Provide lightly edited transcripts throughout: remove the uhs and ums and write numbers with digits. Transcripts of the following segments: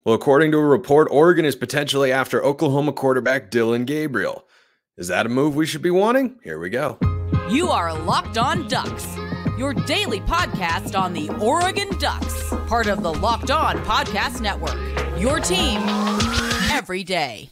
Well, according to a report, Oregon is potentially after Oklahoma quarterback Dillon Gabriel. Is that a move we should be wanting? Here we go. You are Locked On Ducks, your daily podcast on the Oregon Ducks, part of the Locked On Podcast Network, your team every day.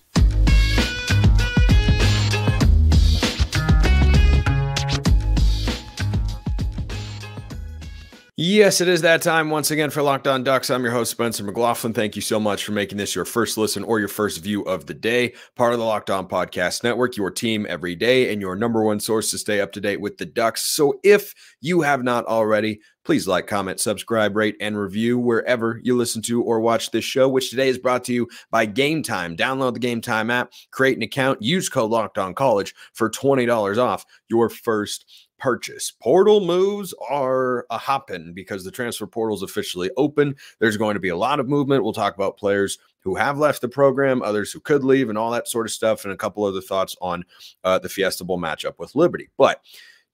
Yes, it is that time once again for Locked On Ducks. I'm your host, Spencer McLaughlin. Thank you so much for making this your first listen or your first view of the day. Part of the Locked On Podcast Network, your team every day, and your number one source to stay up to date with the Ducks. So if you have not already, please like, comment, subscribe, rate, and review wherever you listen to or watch this show, which today is brought to you by Game Time. Download the Game Time app, create an account, use code LOCKEDONCollege for $20 off your first purchase. Portal moves are a hopping because the transfer portal is officially open. There's going to be a lot of movement. We'll talk about players who have left the program, others who could leave, and all that sort of stuff, and a couple other thoughts on the Fiesta Bowl matchup with Liberty. But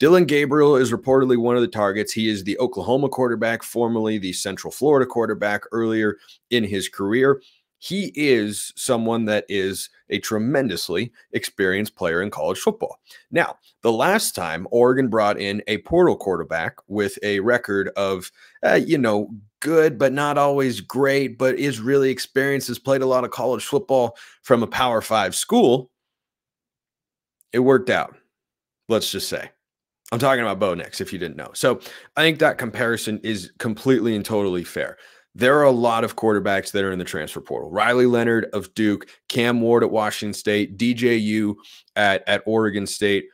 Dillon Gabriel is reportedly one of the targets. He is the Oklahoma quarterback, formerly the Central Florida quarterback earlier in his career. He is someone that is a tremendously experienced player in college football. Now, the last time Oregon brought in a portal quarterback with a record of, good, but not always great, but is really experienced, has played a lot of college football from a Power 5 school, it worked out, let's just say. I'm talking about Bo Nix, if you didn't know. So I think that comparison is completely and totally fair. There are a lot of quarterbacks that are in the transfer portal. Riley Leonard of Duke, Cam Ward at Washington State, DJU at Oregon State.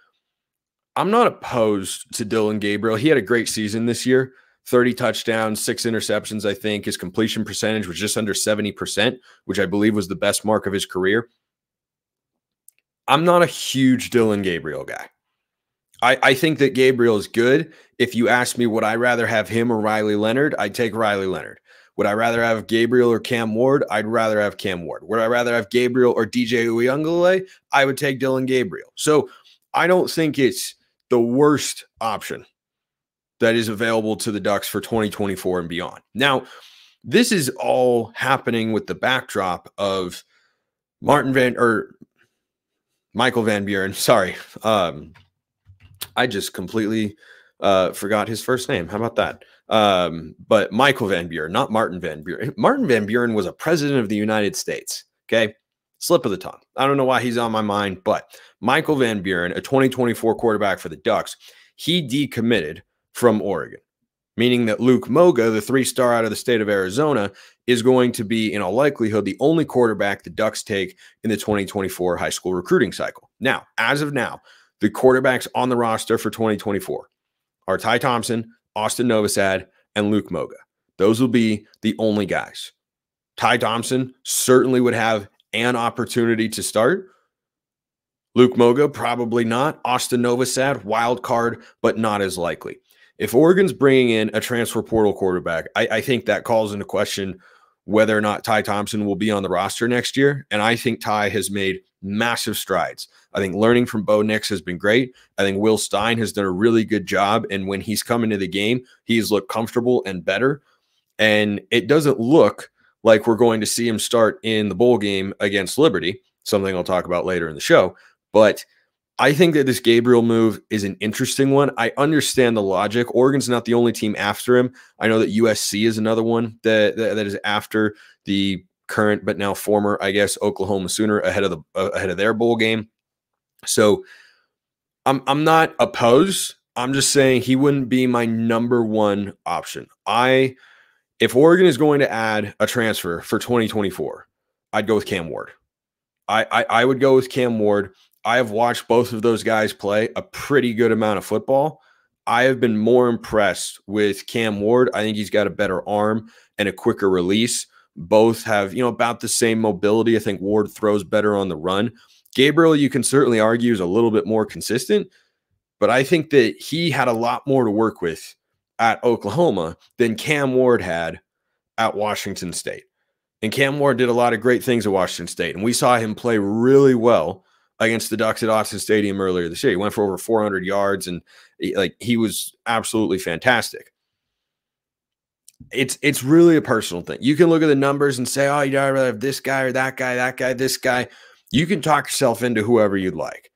I'm not opposed to Dillon Gabriel. He had a great season this year, 30 touchdowns, 6 interceptions, I think. His completion percentage was just under 70%, which I believe was the best mark of his career. I'm not a huge Dillon Gabriel guy. I think that Gabriel is good. If you ask me, would I rather have him or Riley Leonard, I'd take Riley Leonard. Would I rather have Gabriel or Cam Ward? I'd rather have Cam Ward. Would I rather have Gabriel or DJ Uiagalelei? I would take Dillon Gabriel. So I don't think it's the worst option that is available to the Ducks for 2024 and beyond. Now, this is all happening with the backdrop of Michael Van Buren. Sorry. I just completely forgot his first name. How about that? But Michael Van Buren, not Martin Van Buren. Martin Van Buren was a president of the United States. Okay. Slip of the tongue. I don't know why he's on my mind, but Michael Van Buren, a 2024 quarterback for the Ducks, he decommitted from Oregon, meaning that Luke Moga, the 3-star out of the state of Arizona, is going to be, in all likelihood, the only quarterback the Ducks take in the 2024 high school recruiting cycle. Now, as of now, the quarterbacks on the roster for 2024 are Ty Thompson, Austin Novosad, and Luke Moga. Those will be the only guys. Ty Thompson certainly would have an opportunity to start. Luke Moga, probably not. Austin Novosad, wild card, but not as likely. If Oregon's bringing in a transfer portal quarterback, I think that calls into question whether or not Ty Thompson will be on the roster next year. And I think Ty has made massive strides. I think learning from Bo Nix has been great. I think Will Stein has done a really good job. And when he's come into the game, he's looked comfortable and better. And it doesn't look like we're going to see him start in the bowl game against Liberty, something I'll talk about later in the show. But I think that this Gabriel move is an interesting one. I understand the logic. Oregon's not the only team after him. I know that USC is another one that is after the current but now former, I guess, Oklahoma Sooner ahead of their bowl game. So I'm not opposed. I'm just saying he wouldn't be my number one option. If Oregon is going to add a transfer for 2024, I'd go with Cam Ward. I would go with Cam Ward. I have watched both of those guys play a pretty good amount of football. I have been more impressed with Cam Ward. I think he's got a better arm and a quicker release. Both have, about the same mobility. I think Ward throws better on the run. Gabriel, you can certainly argue, is a little bit more consistent, but I think that he had a lot more to work with at Oklahoma than Cam Ward had at Washington State. And Cam Ward did a lot of great things at Washington State, and we saw him play really well against the Ducks at Austin Stadium earlier this year. He went for over 400 yards, and he was absolutely fantastic. It's really a personal thing. You can look at the numbers and say, oh, you'd rather have this guy or that guy, this guy. You can talk yourself into whoever you'd like.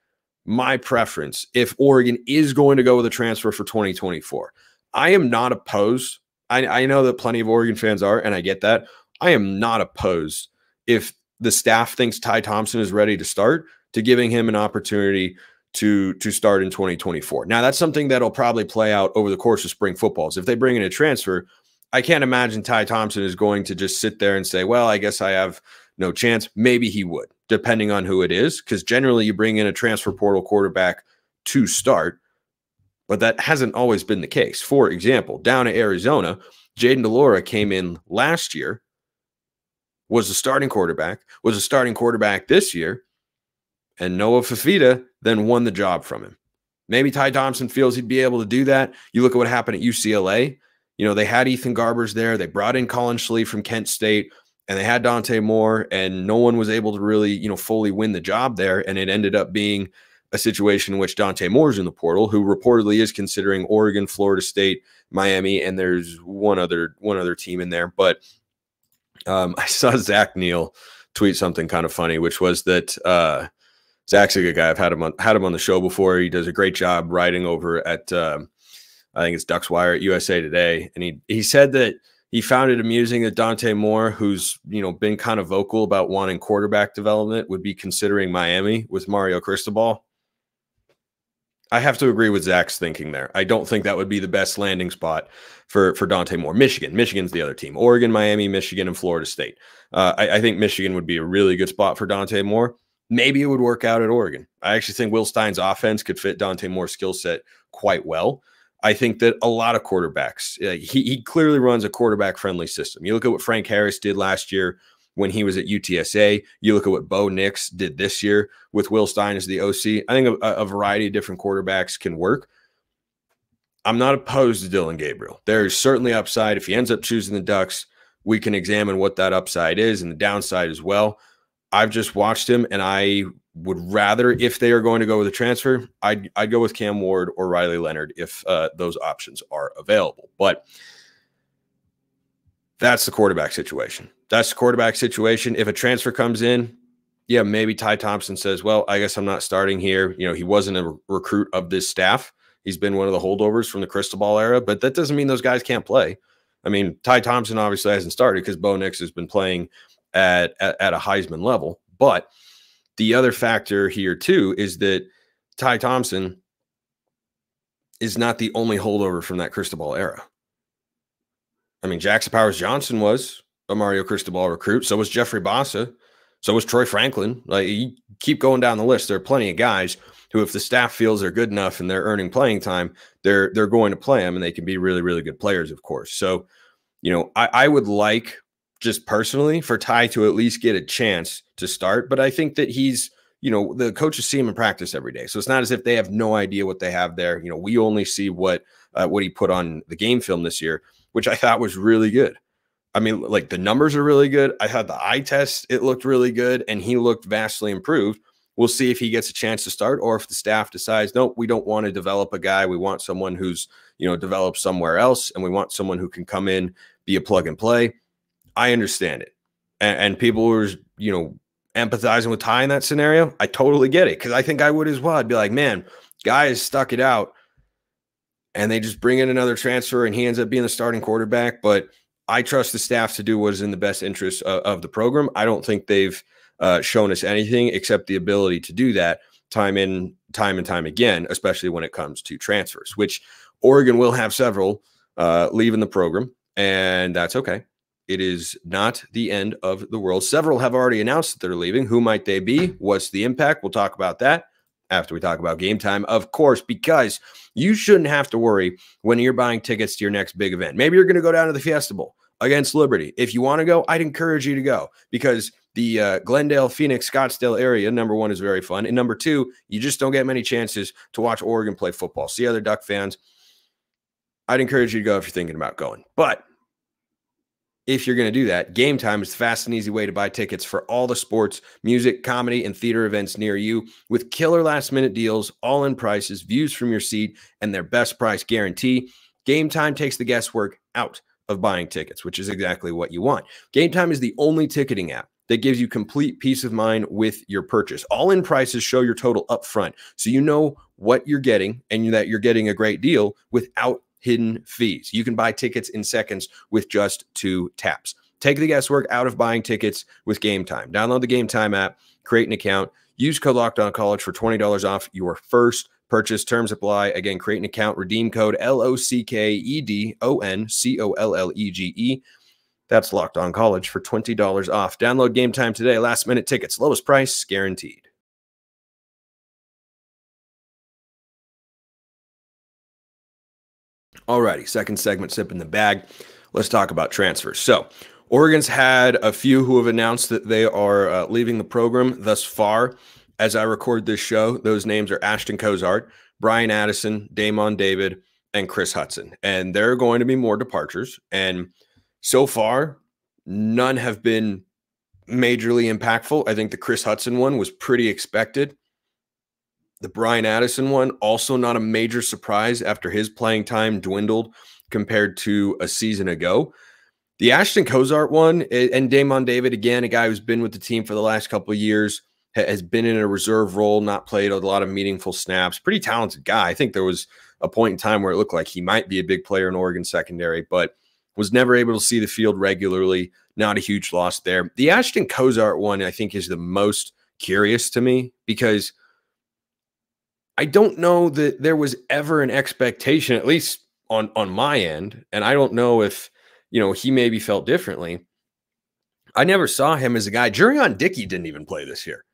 My preference, if Oregon is going to go with a transfer for 2024, I am not opposed. I know that plenty of Oregon fans are, and I get that. I am not opposed if the staff thinks Ty Thompson is ready to start, to giving him an opportunity to start in 2024. Now, that's something that'll probably play out over the course of spring footballs. If they bring in a transfer, I can't imagine Ty Thompson is going to just sit there and say, well, I guess I have no chance. Maybe he would, depending on who it is, because generally you bring in a transfer portal quarterback to start, but that hasn't always been the case. For example, down at Arizona, Jaden DeLora came in last year, was a starting quarterback this year, and Noah Fafita then won the job from him. Maybe Ty Thompson feels he'd be able to do that. You look at what happened at UCLA. You know, they had Ethan Garbers there. They brought in Colin Schlee from Kent State, and they had Dante Moore, and no one was able to really, you know, fully win the job there. And it ended up being a situation in which Dante Moore's in the portal, who reportedly is considering Oregon, Florida State, Miami, and there's one other team in there. But I saw Zach Neal tweet something kind of funny, which was that Zach's a good guy. I've had him on the show before. He does a great job writing over at I think it's Ducks Wire at USA Today, and he said that he found it amusing that Dante Moore, who's, you know, been kind of vocal about wanting quarterback development, would be considering Miami with Mario Cristobal. I have to agree with Zach's thinking there. I don't think that would be the best landing spot for Dante Moore. Michigan's the other team. Oregon, Miami, Michigan, and Florida State. I think Michigan would be a really good spot for Dante Moore. Maybe it would work out at Oregon. I actually think Will Stein's offense could fit Dante Moore's skill set quite well. I think that a lot of quarterbacks, he clearly runs a quarterback-friendly system. You look at what Frank Harris did last year when he was at UTSA. You look at what Bo Nix did this year with Will Stein as the OC. I think a variety of different quarterbacks can work. I'm not opposed to Dillon Gabriel. There's certainly upside. If he ends up choosing the Ducks, we can examine what that upside is and the downside as well. I've just watched him, and I would rather, if they are going to go with a transfer, I'd go with Cam Ward or Riley Leonard if those options are available. But that's the quarterback situation. If a transfer comes in, yeah, maybe Ty Thompson says, well, I guess I'm not starting here. You know, he wasn't a recruit of this staff. He's been one of the holdovers from the Cristobal era, but that doesn't mean those guys can't play. I mean, Ty Thompson obviously hasn't started because Bo Nix has been playing at a Heisman level. But the other factor here, too, is that Ty Thompson is not the only holdover from that Cristobal era. I mean, Jackson Powers Johnson was a Mario Cristobal recruit. So was Jeffrey Bassa. So was Troy Franklin. Like, you keep going down the list. There are plenty of guys who, if the staff feels they're good enough and they're earning playing time, they're going to play them, and they can be really, really good players, of course. So, you know, I would like, just personally, for Ty to at least get a chance to start. But I think that he's, you know, the coaches see him in practice every day. So it's not as if they have no idea what they have there. You know, we only see what he put on the game film this year, which I thought was really good. I mean, like, the numbers are really good. I thought the eye test, it looked really good, and he looked vastly improved. We'll see if he gets a chance to start, or if the staff decides, nope, we don't want to develop a guy. We want someone who's, you know, developed somewhere else, and we want someone who can come in, be a plug and play. I understand it. And people were, you know, empathizing with Ty in that scenario. I totally get it, because I think I would as well. I'd be like, man, guys stuck it out, and they just bring in another transfer, and he ends up being the starting quarterback. But I trust the staff to do what is in the best interest of the program. I don't think they've shown us anything except the ability to do that time and time again, especially when it comes to transfers, which Oregon will have several leaving the program, and that's okay. It is not the end of the world. Several have already announced that they're leaving. Who might they be? What's the impact? We'll talk about that after we talk about game time, of course, because you shouldn't have to worry when you're buying tickets to your next big event. Maybe you're going to go down to the Fiesta Bowl against Liberty. If you want to go, I'd encourage you to go, because the Glendale, Phoenix, Scottsdale area, number one, is very fun. And number two, you just don't get many chances to watch Oregon play football. See other Duck fans. I'd encourage you to go if you're thinking about going. But if you're going to do that, Game Time is the fast and easy way to buy tickets for all the sports, music, comedy, and theater events near you, with killer last-minute deals, all-in prices, views from your seat, and their best price guarantee. Game Time takes the guesswork out of buying tickets, which is exactly what you want. Game Time is the only ticketing app that gives you complete peace of mind with your purchase. All-in prices show your total up front, so you know what you're getting and that you're getting a great deal without hidden fees. You can buy tickets in seconds with just 2 taps. Take the guesswork out of buying tickets with Game Time. Download the Game Time app, create an account, use code LOCKEDONCollege for $20 off your first purchase. Terms apply. Again, create an account, redeem code LOCKEDONCOLLEGE. That's Locked On College for $20 off. Download Game Time today. Last minute tickets, lowest price guaranteed. Alrighty, second segment, sip in the bag. Let's talk about transfers. So Oregon's had a few who have announced that they are leaving the program thus far. As I record this show, those names are Ashton Cozart, Brian Addison, Damon David, and Chris Hudson. And there are going to be more departures. And so far, none have been majorly impactful. I think the Chris Hudson one was pretty expected. The Brian Addison one, also not a major surprise after his playing time dwindled compared to a season ago. The Ashton Cozart one and Damon David, again, a guy who's been with the team for the last couple of years, has been in a reserve role, not played a lot of meaningful snaps. Pretty talented guy. I think there was a point in time where it looked like he might be a big player in Oregon secondary, but was never able to see the field regularly. Not a huge loss there. The Ashton Cozart one, I think, is the most curious to me because I don't know that there was ever an expectation, at least on my end, and I don't know if, he maybe felt differently. I never saw him as a guy. Jurion Dickey didn't even play this year.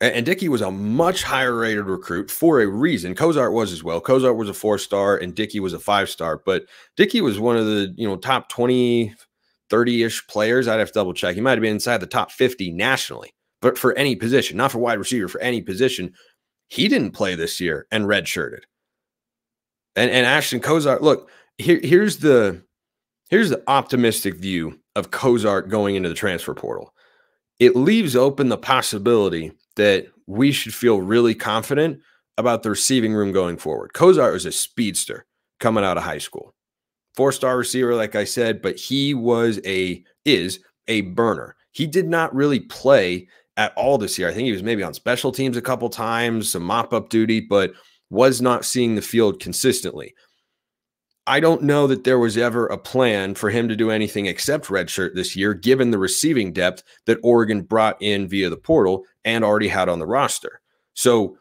And Dickey was a much higher rated recruit for a reason. Cozart was as well. Cozart was a 4-star and Dickey was a 5-star. But Dickey was one of the top 20, 30-ish players. I'd have to double check. He might have been inside the top 50 nationally, but for any position, not for wide receiver, for any position. He didn't play this year and redshirted. And Ashton Cozart, look, here's the optimistic view of Cozart going into the transfer portal. It leaves open the possibility that we should feel really confident about the receiving room going forward. Cozart was a speedster coming out of high school. 4-star receiver, like I said, but he is a burner. He did not really play at all this year. I think he was maybe on special teams a couple times, some mop-up duty, but was not seeing the field consistently. I don't know that there was ever a plan for him to do anything except redshirt this year, given the receiving depth that Oregon brought in via the portal and already had on the roster. So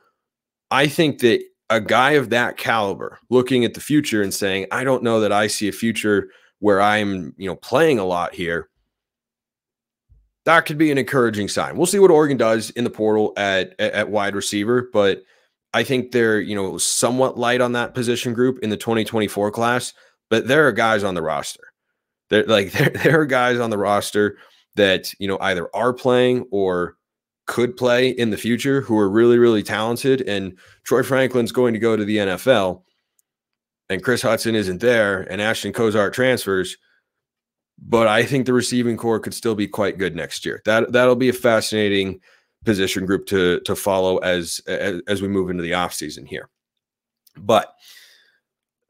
I think that a guy of that caliber looking at the future and saying, I don't know that I see a future where I'm, playing a lot here, that could be an encouraging sign. We'll see what Oregon does in the portal at wide receiver, but I think they're, somewhat light on that position group in the 2024 class, but there are guys on the roster. There are guys on the roster that, either are playing or could play in the future who are really, really talented. And Troy Franklin's going to go to the NFL and Chris Hudson isn't there and Ashton Cozart transfers. But I think the receiving core could still be quite good next year. That'll be a fascinating position group to follow as we move into the offseason here. But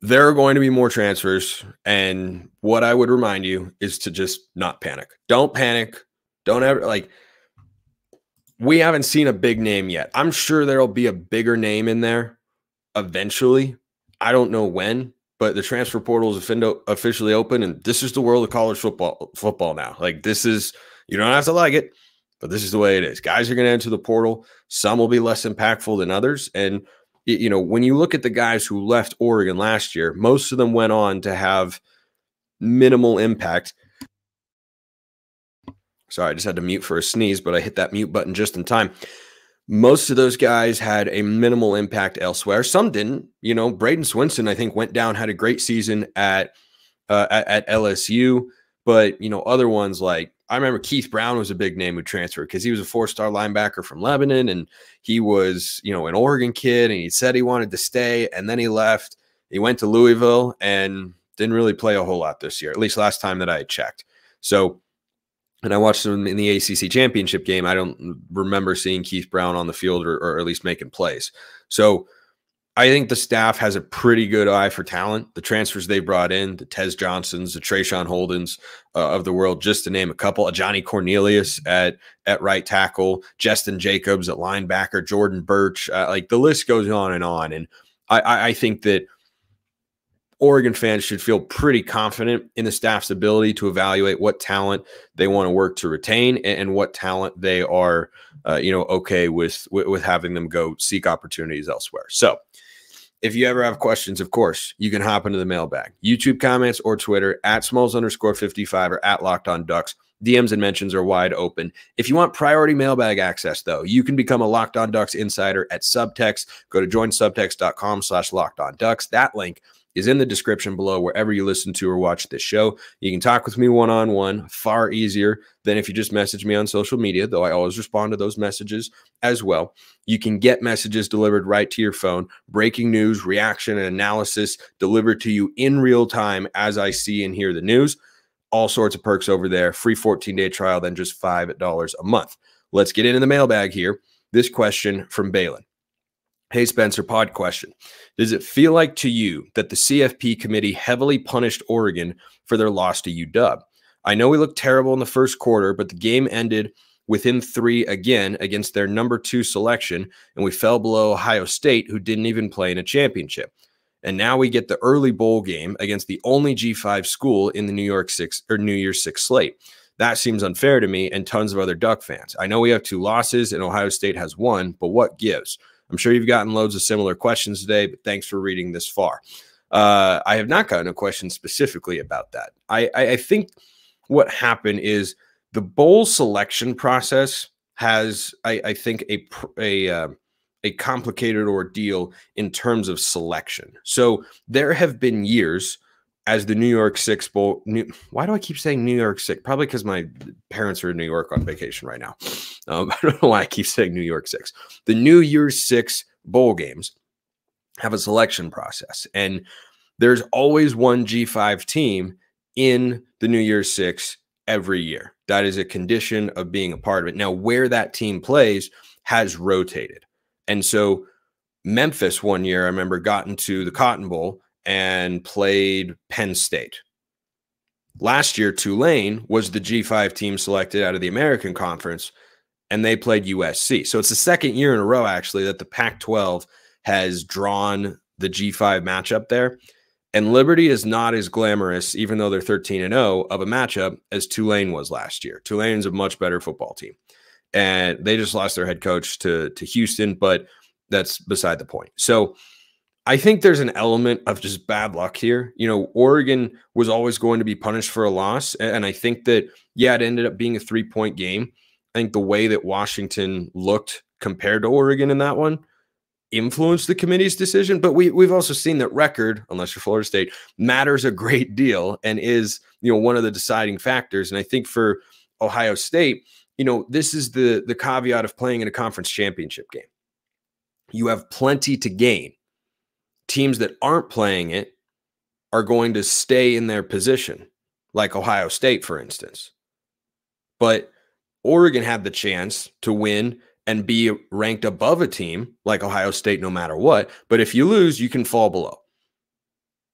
there are going to be more transfers, and what I would remind you is to just not panic. Don't panic. Don't ever, we haven't seen a big name yet. I'm sure there'll be a bigger name in there eventually. I don't know when, but the transfer portal is officially open, and this is the world of college football now. This is, you don't have to like it, but this is the way it is. Guys are going to enter the portal. Some will be less impactful than others. And, when you look at the guys who left Oregon last year, most of them went on to have minimal impact. Sorry, I just had to mute for a sneeze, but I hit that mute button just in time. Most of those guys had a minimal impact elsewhere. Some didn't. Braden Swinson, I think, went down, had a great season at LSU. But, other ones I remember Keith Brown was a big name who transferred because he was a 4-star linebacker from Lebanon, and he was, an Oregon kid, and he said he wanted to stay, and then he left. He went to Louisville and didn't really play a whole lot this year, at least last time that I had checked. So, and I watched him in the ACC championship game. I don't remember seeing Keith Brown on the field or at least making plays. So I think the staff has a pretty good eye for talent. The transfers they brought in, the Tez Johnsons, the Trayshawn Holdens of the world, just to name a couple. A Johnny Cornelius at right tackle, Justin Jacobs at linebacker, Jordan Birch. Like the list goes on. And I think that Oregon fans should feel pretty confident in the staff's ability to evaluate what talent they want to work to retain and what talent they are, okay with having them go seek opportunities elsewhere. So if you ever have questions, of course, you can hop into the mailbag, YouTube comments or Twitter at Smalls_55 or at Locked On Ducks. DMs and mentions are wide open. If you want priority mailbag access, though, you can become a Locked On Ducks insider at SUBTEXT. Go to joinsubtext.com/LockedOnDucks. That link is in the description below wherever you listen to or watch this show. You can talk with me one-on-one, far easier than if you just message me on social media, though I always respond to those messages as well. You can get messages delivered right to your phone, breaking news, reaction, and analysis delivered to you in real time as I see and hear the news. All sorts of perks over there. Free 14-day trial, then just $5 a month. Let's get into the mailbag here. This question from Balin. Hey, Spencer, pod question. Does it feel like to you that the CFP committee heavily punished Oregon for their loss to UW? I know we looked terrible in the first quarter, but the game ended within 3 again against their number 2 selection, and we fell below Ohio State, who didn't even play in a championship. And now we get the early bowl game against the only G5 school in the New Year's 6 slate. That seems unfair to me and tons of other Duck fans. I know we have 2 losses and Ohio State has 1, but what gives? I'm sure you've gotten loads of similar questions today, but thanks for reading this far. I have not gotten a question specifically about that. I think what happened is the bowl selection process has, I think, a complicated ordeal in terms of selection. So there have been years as the New York 6 Bowl. Why do I keep saying New York 6? Probably because my parents are in New York on vacation right now. I don't know why I keep saying New York 6. The New Year's 6 bowl games have a selection process, and there's always one G5 team in the New Year's 6 every year. That is a condition of being a part of it. Now, where that team plays has rotated. And so Memphis one year, I remember, got into the Cotton Bowl and played Penn State. Last year, Tulane was the G5 team selected out of the American Conference, and they played USC. So it's the second year in a row, actually, that the Pac-12 has drawn the G5 matchup there. And Liberty is not as glamorous, even though they're 13-0, of a matchup as Tulane was last year. Tulane's a much better football team. And they just lost their head coach to Houston, but that's beside the point. So I think there's an element of just bad luck here. You know, Oregon was always going to be punished for a loss. And I think that, yeah, it ended up being a 3-point game. I think the way that Washington looked compared to Oregon in that one influenced the committee's decision. But we've also seen that record, unless you're Florida State, matters a great deal and is, one of the deciding factors. And I think for Ohio State, this is the caveat of playing in a conference championship game. You have plenty to gain. Teams that aren't playing it are going to stay in their position, like Ohio State, for instance. But Oregon had the chance to win and be ranked above a team like Ohio State no matter what. But if you lose, you can fall below.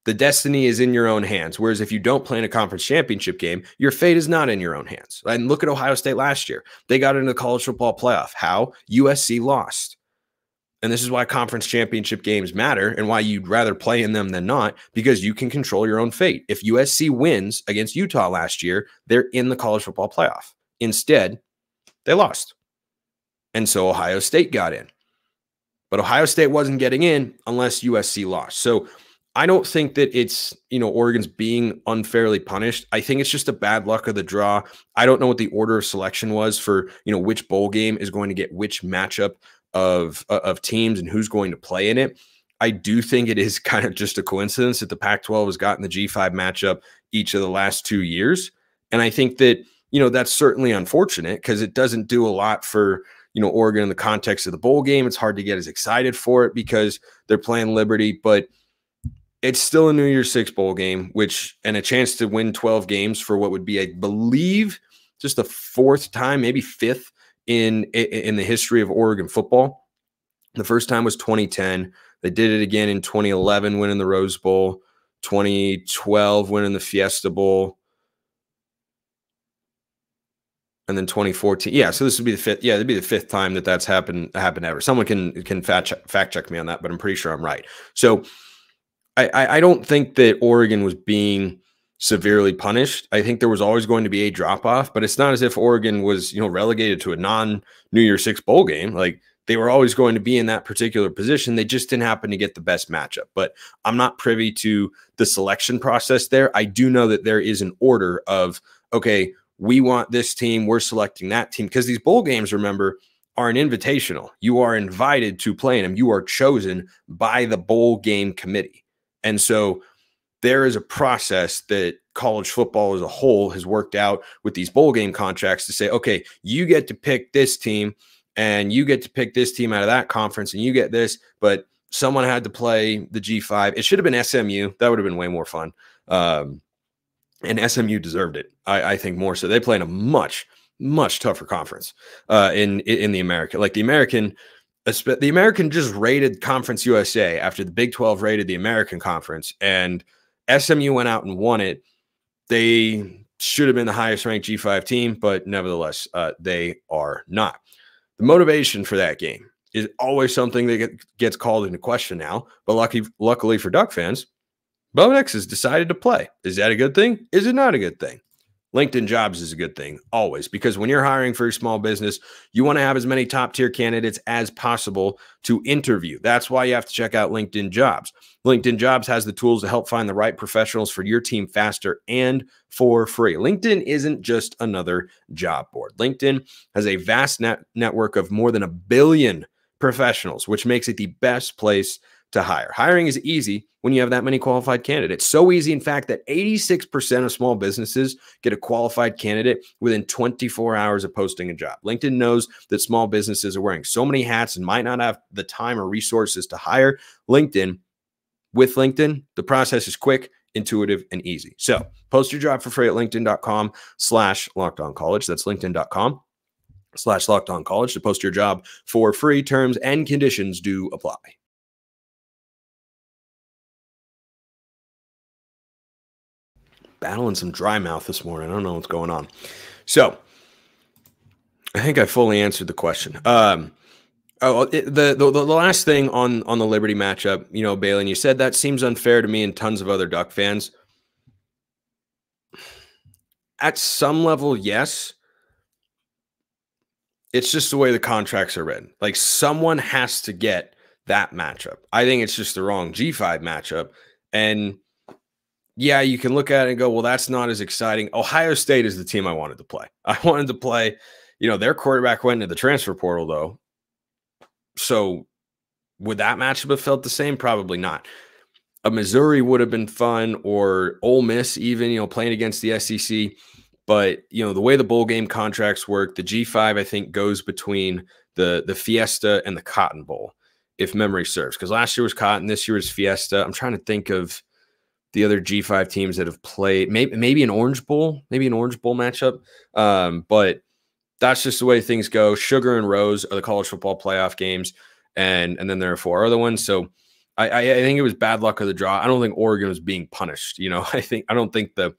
The destiny is in your own hands. Whereas if you don't play in a conference championship game, your fate is not in your own hands. And look at Ohio State last year. They got into the college football playoff. How? USC lost. And this is why conference championship games matter and why you'd rather play in them than not, because you can control your own fate. If USC wins against Utah last year, they're in the college football playoff. Instead, they lost. And so Ohio State got in. But Ohio State wasn't getting in unless USC lost. So I don't think that it's, Oregon's being unfairly punished. I think it's just a bad luck of the draw. I don't know what the order of selection was for, which bowl game is going to get which matchup of teams and who's going to play in it. I do think it is kind of just a coincidence that the Pac-12 has gotten the G5 matchup each of the last 2 years. And I think that, that's certainly unfortunate because it doesn't do a lot for, Oregon in the context of the bowl game. It's hard to get as excited for it because they're playing Liberty, but it's still a New Year's 6 bowl game, and a chance to win 12 games for what would be, I believe, just the 4th time, maybe 5th in the history of Oregon football. The first time was 2010. They did it again in 2011, winning the Rose Bowl, 2012, winning the Fiesta Bowl, and then 2014. Yeah, so this would be the fifth. Yeah, it'd be the fifth time that that's happened ever. Someone can fact check me on that, but I'm pretty sure I'm right. So I don't think that Oregon was being severely punished. I think there was always going to be a drop off, but it's not as if Oregon was, relegated to a non-New Year's Six bowl game. Like, they were always going to be in that particular position. They just didn't happen to get the best matchup. But I'm not privy to the selection process there. I do know that there is an order of, okay, we want this team, we're selecting that team. Because these bowl games, remember, are an invitational. You are invited to play in them. You are chosen by the bowl game committee. And so there is a process that college football as a whole has worked out with these bowl game contracts to say, okay, you get to pick this team, and you get to pick this team out of that conference, and you get this, but someone had to play the G5. It should have been SMU. That would have been way more fun. And SMU deserved it, I think, more so. They play in a much, much tougher conference in the American. Like, the American just raided Conference USA after the Big 12 raided the American Conference, and SMU went out and won it. They should have been the highest ranked G5 team, but nevertheless, they are not. The motivation for that game is always something that gets called into question now. But luckily for Duck fans, Bo Nix has decided to play. Is that a good thing? Is it not a good thing? LinkedIn Jobs is a good thing, always, because when you're hiring for your small business, you want to have as many top-tier candidates as possible to interview. That's why you have to check out LinkedIn Jobs. LinkedIn Jobs has the tools to help find the right professionals for your team faster and for free. LinkedIn isn't just another job board. LinkedIn has a vast network of more than 1 billion professionals, which makes it the best place to hire. Hiring is easy when you have that many qualified candidates. So easy, in fact, that 86% of small businesses get a qualified candidate within 24 hours of posting a job. LinkedIn knows that small businesses are wearing so many hats and might not have the time or resources to hire. With LinkedIn, the process is quick, intuitive, and easy. So post your job for free at linkedin.com/lockedoncollege. That's linkedin.com/lockedoncollege to post your job for free. Terms and conditions do apply. Battling some dry mouth this morning. I don't know what's going on. So I think I fully answered the question. The last thing on the Liberty matchup, Balin, you said that seems unfair to me and tons of other Duck fans. At some level, yes. It's just the way the contracts are written. Like, someone has to get that matchup. I think it's just the wrong G5 matchup. And yeah, you can look at it and go, well, that's not as exciting. Ohio State is the team I wanted to play. I wanted to play, their quarterback went into the transfer portal, though. So would that matchup have felt the same? Probably not. A Missouri would have been fun, or Ole Miss even, playing against the SEC. But, the way the bowl game contracts work, the G5, I think, goes between the Fiesta and the Cotton Bowl, if memory serves. Because last year was Cotton, this year is Fiesta. I'm trying to think of the other G5 teams that have played, maybe an Orange Bowl matchup. But that's just the way things go. Sugar and Rose are the college football playoff games, and then there are 4 other ones. So I think it was bad luck of the draw. I don't think Oregon was being punished. I don't think the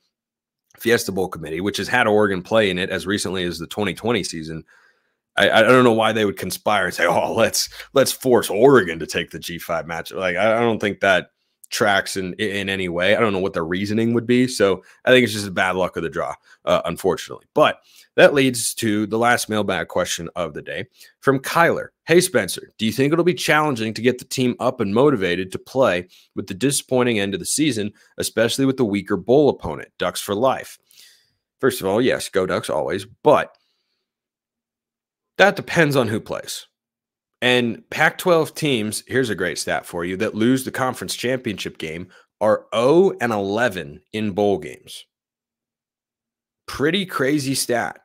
Fiesta Bowl committee, which has had Oregon play in it as recently as the 2020 season, I don't know why they would conspire and say, oh, let's force Oregon to take the G5 matchup. Like, I don't think that tracks in any way. I don't know what the reasoning would be. So I think it's just a bad luck of the draw, unfortunately. But that leads to the last mailbag question of the day from Kyler. Hey, Spencer, do you think it'll be challenging to get the team up and motivated to play with the disappointing end of the season, especially with the weaker bowl opponent? Ducks for life. First of all, yes, go Ducks always, but that depends on who plays. And Pac-12 teams, here's a great stat for you, that lose the conference championship game are 0-11 in bowl games. Pretty crazy stat,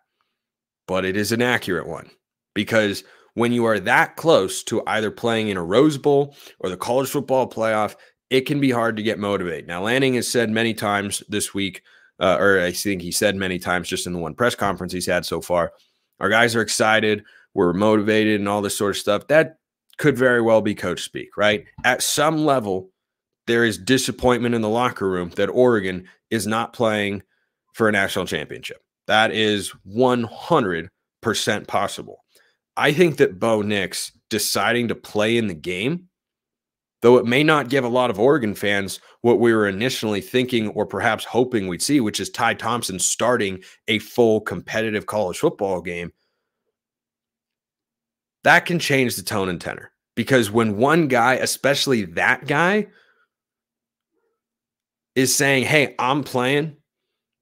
but it is an accurate one, because when you are that close to either playing in a Rose Bowl or the college football playoff, it can be hard to get motivated. Now, Lanning has said many times this week, or I think he said many times just in the one press conference he's had so far, our guys are excited, we're motivated and all this sort of stuff. That could very well be coach speak, right? At some level, there is disappointment in the locker room that Oregon is not playing for a national championship. That is 100% possible. I think that Bo Nix deciding to play in the game, though it may not give a lot of Oregon fans what we were initially thinking or perhaps hoping we'd see, which is Ty Thompson starting a full competitive college football game, that can change the tone and tenor. Because when one guy, especially that guy, is saying, hey, I'm playing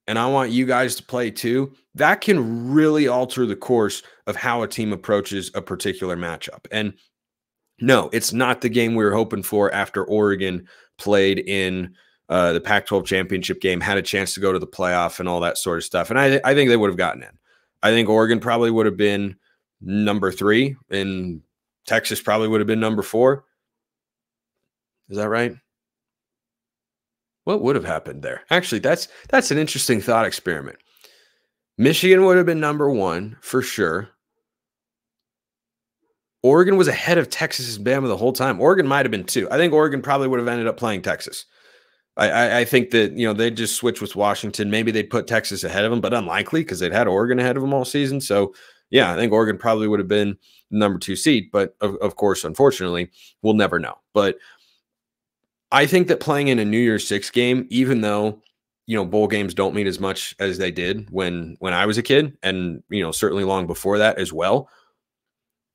and I want you guys to play too, that can really alter the course of how a team approaches a particular matchup. And no, it's not the game we were hoping for after Oregon played in the Pac-12 championship game, had a chance to go to the playoff and all that sort of stuff. And I think they would have gotten in. I think Oregon probably would have been number 3 and Texas probably would have been number 4. Is that right? What would have happened there? Actually, that's an interesting thought experiment. Michigan would have been number 1 for sure. Oregon was ahead of Texas and Bama the whole time. Oregon might have been 2. I think Oregon probably would have ended up playing Texas. I think that, they'd just switch with Washington. Maybe they'd put Texas ahead of them, but unlikely because they'd had Oregon ahead of them all season. So, yeah, I think Oregon probably would have been the number 2 seed. But, of course, unfortunately, we'll never know. But I think that playing in a New Year's Six game, even though, bowl games don't mean as much as they did when I was a kid and, certainly long before that as well,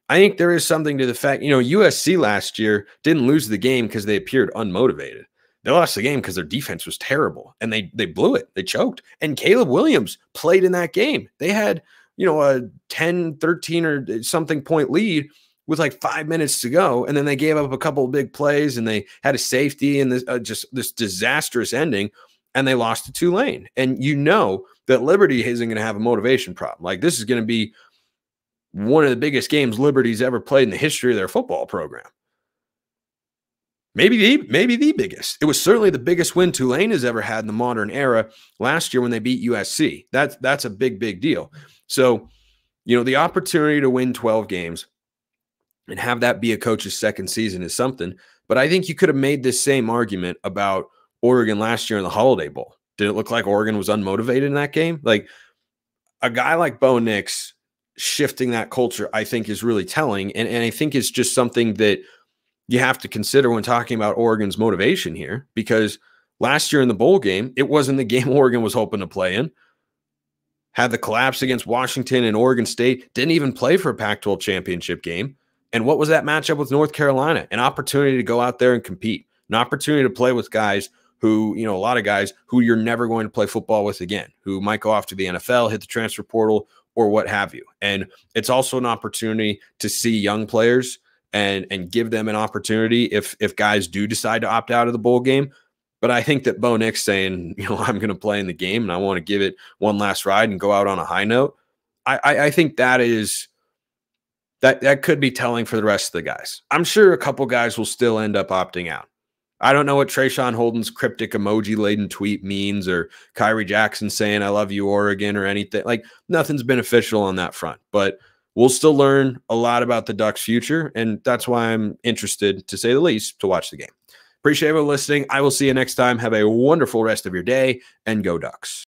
I think there is something to the fact, USC last year didn't lose the game because they appeared unmotivated. They lost the game because their defense was terrible and they blew it. They choked. And Caleb Williams played in that game. They had, a 10, 13 or something point lead with like 5 minutes to go. And then they gave up a couple of big plays and they had a safety and this disastrous ending and they lost to Tulane. And that Liberty isn't going to have a motivation problem. Like this is going to be one of the biggest games Liberty's ever played in the history of their football program. Maybe the biggest. It was certainly the biggest win Tulane has ever had in the modern era last year when they beat USC. That's a big deal. So, the opportunity to win 12 games and have that be a coach's second season is something. But I think you could have made this same argument about Oregon last year in the Holiday Bowl. Did it look like Oregon was unmotivated in that game? Like a guy like Bo Nix shifting that culture, I think is really telling. And I think it's just something that you have to consider when talking about Oregon's motivation here, because last year in the bowl game, it wasn't the game Oregon was hoping to play in. Had the collapse against Washington and Oregon State, didn't even play for a Pac-12 championship game. And what was that matchup with North Carolina? An opportunity to go out there and compete, an opportunity to play with guys who, a lot of guys who you're never going to play football with again, who might go off to the NFL, hit the transfer portal, or what have you. And it's also an opportunity to see young players and give them an opportunity if guys do decide to opt out of the bowl game. But I think that Bo Nix saying, I'm going to play in the game and I want to give it one last ride and go out on a high note, I think that could be telling for the rest of the guys. I'm sure a couple guys will still end up opting out. I don't know what Trayshawn Holden's cryptic emoji-laden tweet means or Kyrie Jackson saying, I love you, Oregon, or anything. Like, nothing's beneficial on that front. But we'll still learn a lot about the Ducks' future, and that's why I'm interested, to say the least, to watch the game. Appreciate everyone listening. I will see you next time. Have a wonderful rest of your day, and go Ducks.